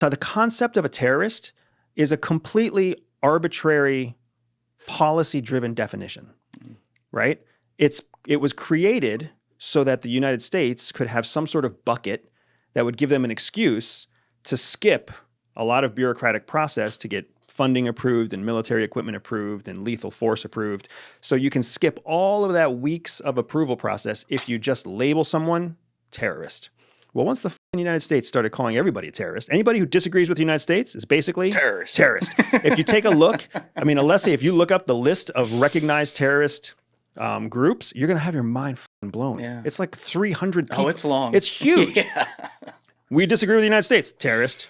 So the concept of a terrorist is a completely arbitrary, policy-driven definition, right? It was created so that the United States could have some sort of bucket that would give them an excuse to skip a lot of bureaucratic process to get funding approved and military equipment approved and lethal force approved. So you can skip all of that weeks of approval process if you just label someone terrorist. Well, once the United States started calling everybody a terrorist, anybody who disagrees with the United States is basically terrorist. If you take a look, I mean, let's say if you look up the list of recognized terrorist groups, you're going to have your mind blown. Yeah. It's like 300 people. Oh, it's long. It's huge. Yeah. We disagree with the United States, terrorist,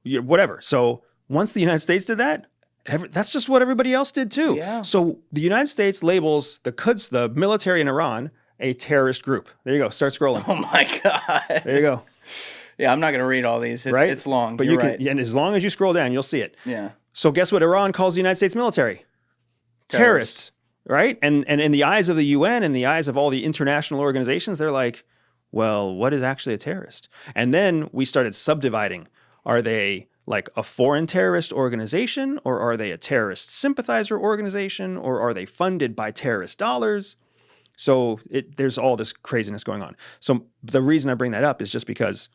whatever. So once the United States did that, that's just what everybody else did too. Yeah. So the United States labels the military in Iran a terrorist group. There you go. Start scrolling. Oh my God. There you go. Yeah, I'm not going to read all these. It's long. But You're right. And as long as you scroll down, you'll see it. Yeah. So guess what Iran calls the United States military? Terrorists. Right? And in the eyes of the UN, in the eyes of all the international organizations, they're like, well, what is actually a terrorist? And then we started subdividing. Are they like a foreign terrorist organization, or are they a terrorist sympathizer organization, or are they funded by terrorist dollars? So there's all this craziness going on. So the reason I bring that up is just because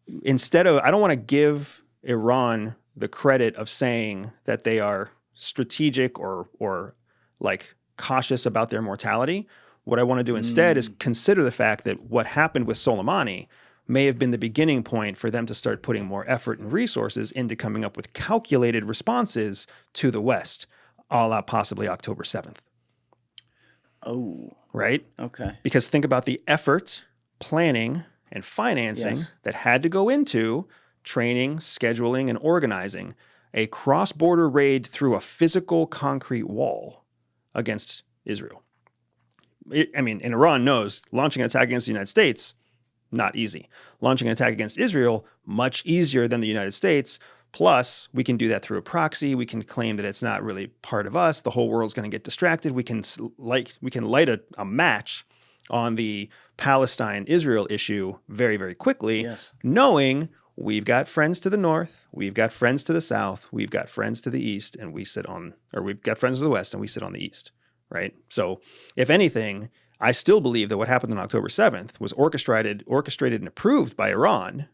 I don't want to give Iran the credit of saying that they are strategic or like cautious about their mortality. What I want to do instead is consider the fact that what happened with Soleimani may have been the beginning point for them to start putting more effort and resources into coming up with calculated responses to the West, a la possibly October 7th. Oh. Right? Okay. Because think about the effort, planning, and financing that had to go into training, scheduling, and organizing a cross-border raid through a physical concrete wall against Israel. And Iran knows launching an attack against the United States, not easy. Launching an attack against Israel, much easier than the United States. Plus, we can do that through a proxy. We can claim that it's not really part of us. The whole world's going to get distracted. We can light a match on the Palestine-Israel issue very, very quickly, knowing we've got friends to the north, we've got friends to the south, we've got friends to the east, and we've got friends to the west, and we sit on the east, right? So, if anything, I still believe that what happened on October 7th was orchestrated and approved by Iran,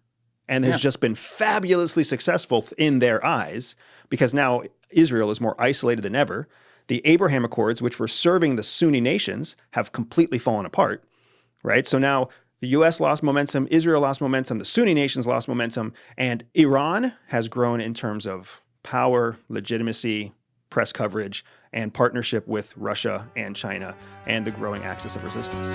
and has just been fabulously successful in their eyes, because now Israel is more isolated than ever. The Abraham Accords, which were serving the Sunni nations, have completely fallen apart, right? So now the U.S. lost momentum, Israel lost momentum, the Sunni nations lost momentum, and Iran has grown in terms of power, legitimacy, press coverage, and partnership with Russia and China and the growing axis of resistance.